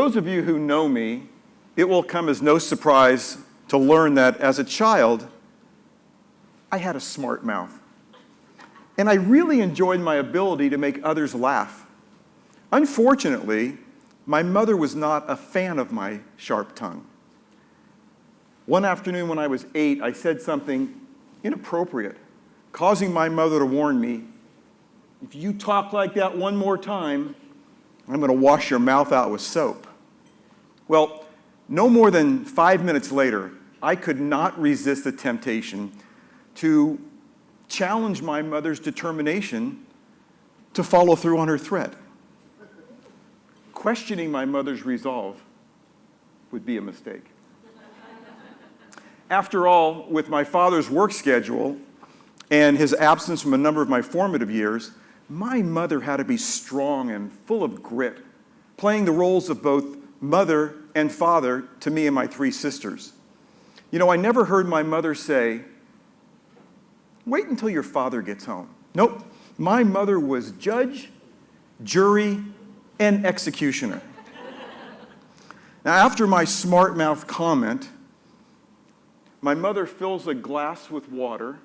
those of you who know me, it will come as no surprise to learn that as a child, I had a smart mouth. And I really enjoyed my ability to make others laugh. Unfortunately, my mother was not a fan of my sharp tongue. One afternoon when I was 8, I said something inappropriate, causing my mother to warn me, if you talk like that one more time, I'm going to wash your mouth out with soap. Well, no more than 5 minutes later, I could not resist the temptation to challenge my mother's determination to follow through on her threat. Questioning my mother's resolve would be a mistake. After all, with my father's work schedule and his absence from a number of my formative years, my mother had to be strong and full of grit, playing the roles of both mother and father to me and my 3 sisters. You know, I never heard my mother say, wait until your father gets home. Nope, my mother was judge, jury, and executioner. Now, after my smart mouth comment, my mother fills a glass with water,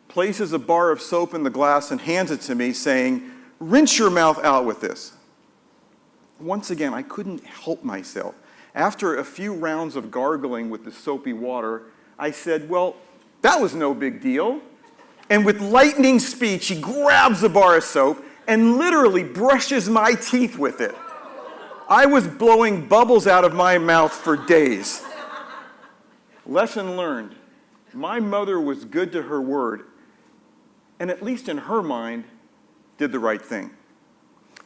places a bar of soap in the glass, and hands it to me, saying, rinse your mouth out with this. Once again, I couldn't help myself. After a few rounds of gargling with the soapy water, I said, well, that was no big deal. And with lightning speed, she grabs a bar of soap and literally brushes my teeth with it. I was blowing bubbles out of my mouth for days. Lesson learned. My mother was good to her word, and at least in her mind, did the right thing.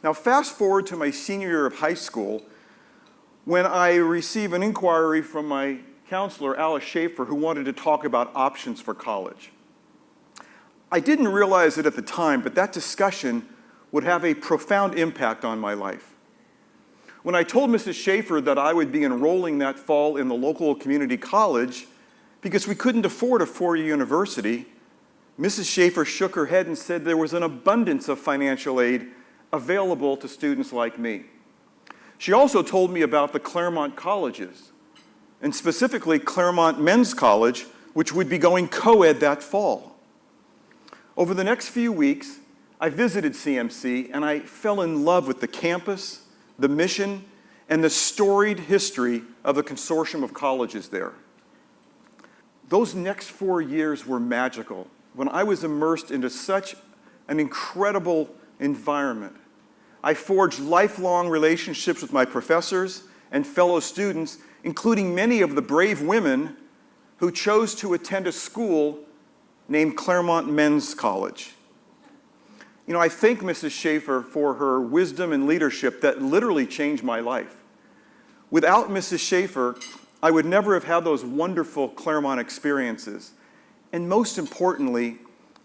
Now, fast forward to my senior year of high school, when I receive an inquiry from my counselor, Alice Schaefer, who wanted to talk about options for college. I didn't realize it at the time, but that discussion would have a profound impact on my life. When I told Mrs. Schaefer that I would be enrolling that fall in the local community college because we couldn't afford a 4-year university, Mrs. Schaefer shook her head and said there was an abundance of financial aid available to students like me. She also told me about the Claremont colleges, and specifically Claremont Men's College, which would be going co-ed that fall. Over the next few weeks, I visited CMC and I fell in love with the campus, the mission, and the storied history of the consortium of colleges there. Those next 4 years were magical when I was immersed into such an incredible environment. I forged lifelong relationships with my professors and fellow students, including many of the brave women who chose to attend a school named Claremont Men's College. You know, I thank Mrs. Schaefer for her wisdom and leadership that literally changed my life. Without Mrs. Schaefer, I would never have had those wonderful Claremont experiences. And most importantly,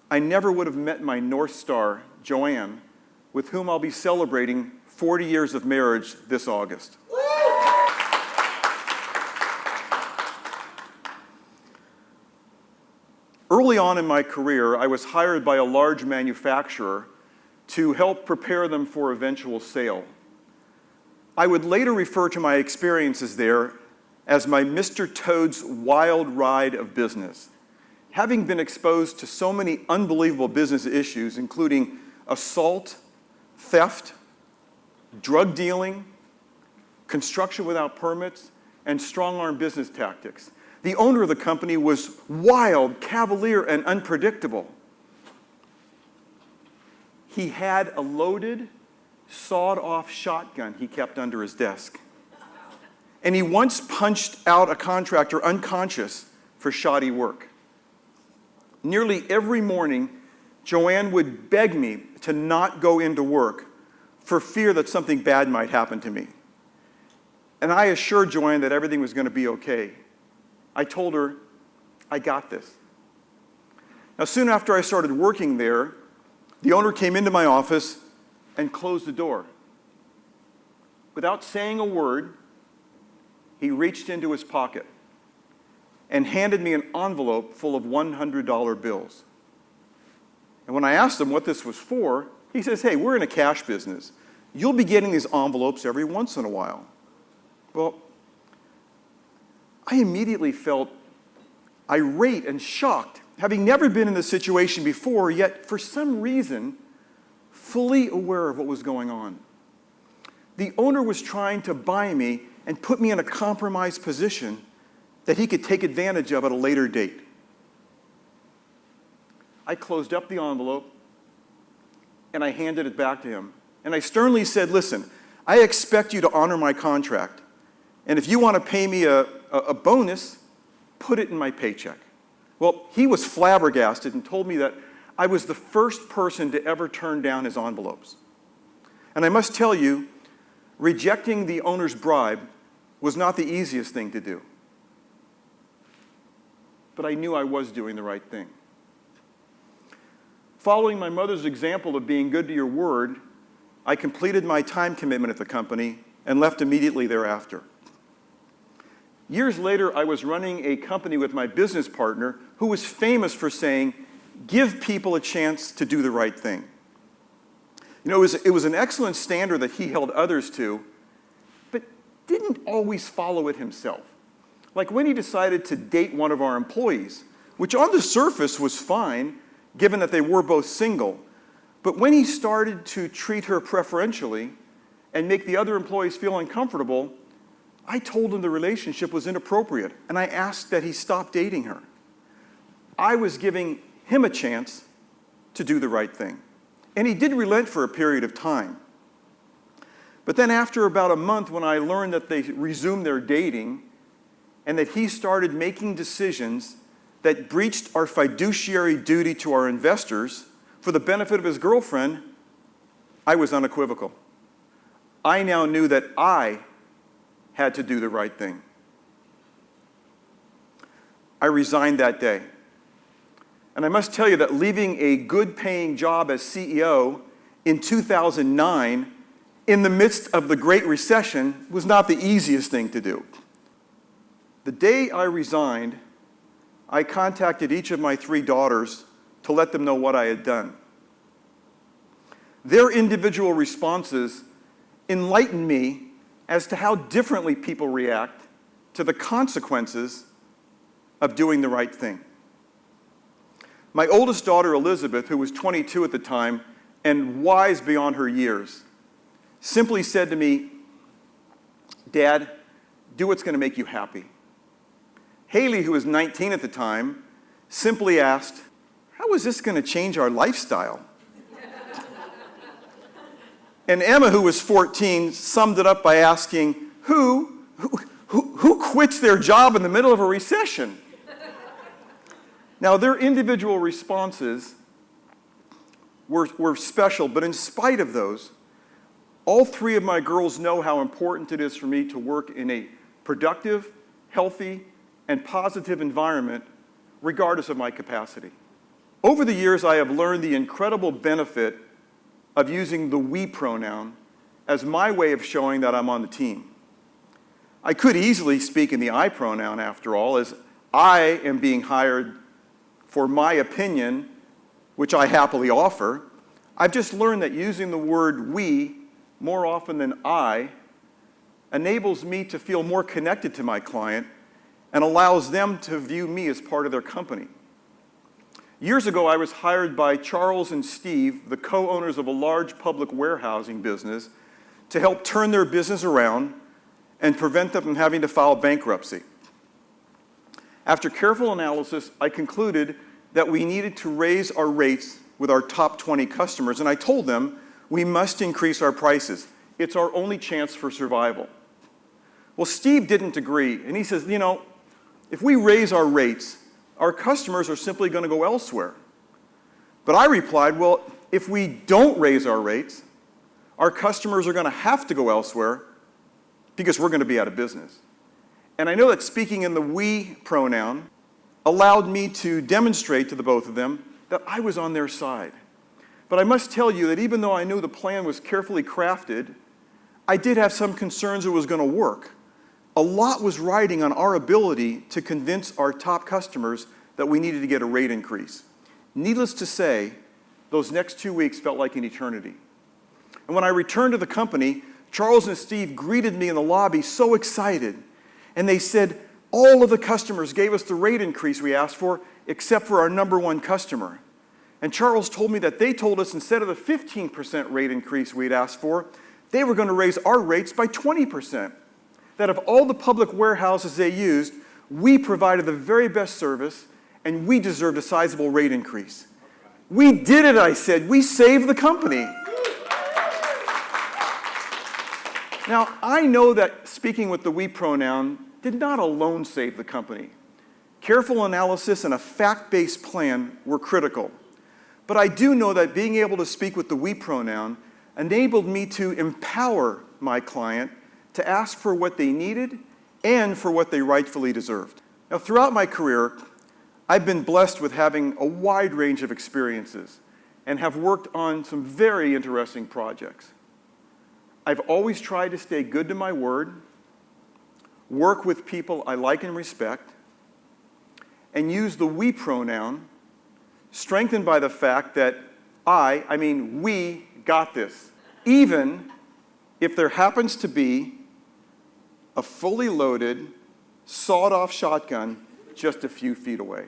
I never would have met my North Star, Joanne, with whom I'll be celebrating 40 years of marriage this August. Early on in my career, I was hired by a large manufacturer to help prepare them for eventual sale. I would later refer to my experiences there as my Mr. Toad's wild ride of business. Having been exposed to so many unbelievable business issues, including assault, theft, drug dealing, construction without permits, and strong-arm business tactics. The owner of the company was wild, cavalier, and unpredictable. He had a loaded, sawed-off shotgun he kept under his desk. And he once punched out a contractor unconscious for shoddy work. Nearly every morning, Joanne would beg me to not go into work for fear that something bad might happen to me. And I assured Joanne that everything was going to be okay. I told her, I got this. Now, soon after I started working there, the owner came into my office and closed the door. Without saying a word, he reached into his pocket and handed me an envelope full of $100 bills. And when I asked him what this was for, he says, hey, we're in a cash business. You'll be getting these envelopes every once in a while. Well, I immediately felt irate and shocked, having never been in this situation before, yet for some reason, fully aware of what was going on. The owner was trying to buy me and put me in a compromised position that he could take advantage of at a later date. I closed up the envelope and I handed it back to him. And I sternly said, listen, I expect you to honor my contract. And if you want to pay me a bonus, put it in my paycheck. Well, he was flabbergasted and told me that I was the first person to ever turn down his envelopes. And I must tell you, rejecting the owner's bribe was not the easiest thing to do. But I knew I was doing the right thing. Following my mother's example of being good to your word, I completed my time commitment at the company and left immediately thereafter. Years later, I was running a company with my business partner who was famous for saying, give people a chance to do the right thing. You know, it was an excellent standard that he held others to, but didn't always follow it himself. Like when he decided to date one of our employees, which on the surface was fine, given that they were both single, but when he started to treat her preferentially and make the other employees feel uncomfortable, I told him the relationship was inappropriate, and I asked that he stop dating her. I was giving him a chance to do the right thing. And he did relent for a period of time. But then after about a month, when I learned that they resumed their dating and that he started making decisions that breached our fiduciary duty to our investors for the benefit of his girlfriend, I was unequivocal. I now knew that I had to do the right thing. I resigned that day. And I must tell you that leaving a good-paying job as CEO in 2009 in the midst of the Great Recession was not the easiest thing to do. The day I resigned, I contacted each of my 3 daughters to let them know what I had done. Their individual responses enlightened me as to how differently people react to the consequences of doing the right thing. My oldest daughter, Elizabeth, who was 22 at the time and wise beyond her years, simply said to me, Dad, do what's going to make you happy. Haley, who was 19 at the time, simply asked, how is this going to change our lifestyle? And Emma, who was 14, summed it up by asking, who quits their job in the middle of a recession? Now, their individual responses were special, but in spite of those, all 3 of my girls know how important it is for me to work in a productive, healthy, and positive environment, regardless of my capacity. Over the years, I have learned the incredible benefit of using the we pronoun as my way of showing that I'm on the team. I could easily speak in the I pronoun, after all, as I am being hired for my opinion, which I happily offer. I've just learned that using the word we more often than I enables me to feel more connected to my client and allows them to view me as part of their company. Years ago, I was hired by Charles and Steve, the co-owners of a large public warehousing business, to help turn their business around and prevent them from having to file bankruptcy. After careful analysis, I concluded that we needed to raise our rates with our top 20 customers, and I told them we must increase our prices. It's our only chance for survival. Well, Steve didn't agree, and he says, you know, if we raise our rates, our customers are simply going to go elsewhere. But I replied, well, if we don't raise our rates, our customers are going to have to go elsewhere because we're going to be out of business. And I know that speaking in the we pronoun allowed me to demonstrate to the both of them that I was on their side. But I must tell you that even though I knew the plan was carefully crafted, I did have some concerns it was going to work. A lot was riding on our ability to convince our top customers that we needed to get a rate increase. Needless to say, those next 2 weeks felt like an eternity. And when I returned to the company, Charles and Steve greeted me in the lobby so excited, and they said, all of the customers gave us the rate increase we asked for, except for our number one customer. And Charles told me that they told us instead of the 15% rate increase we'd asked for, they were going to raise our rates by 20%. That of all the public warehouses they used, we provided the very best service, and we deserved a sizable rate increase. We did it, I said. We saved the company. Now, I know that speaking with the we pronoun did not alone save the company. Careful analysis and a fact-based plan were critical. But I do know that being able to speak with the we pronoun enabled me to empower my client to ask for what they needed and for what they rightfully deserved. Now, throughout my career, I've been blessed with having a wide range of experiences and have worked on some very interesting projects. I've always tried to stay good to my word, work with people I like and respect, and use the we pronoun, strengthened by the fact that we got this, even if there happens to be a fully loaded, sawed-off shotgun just a few feet away.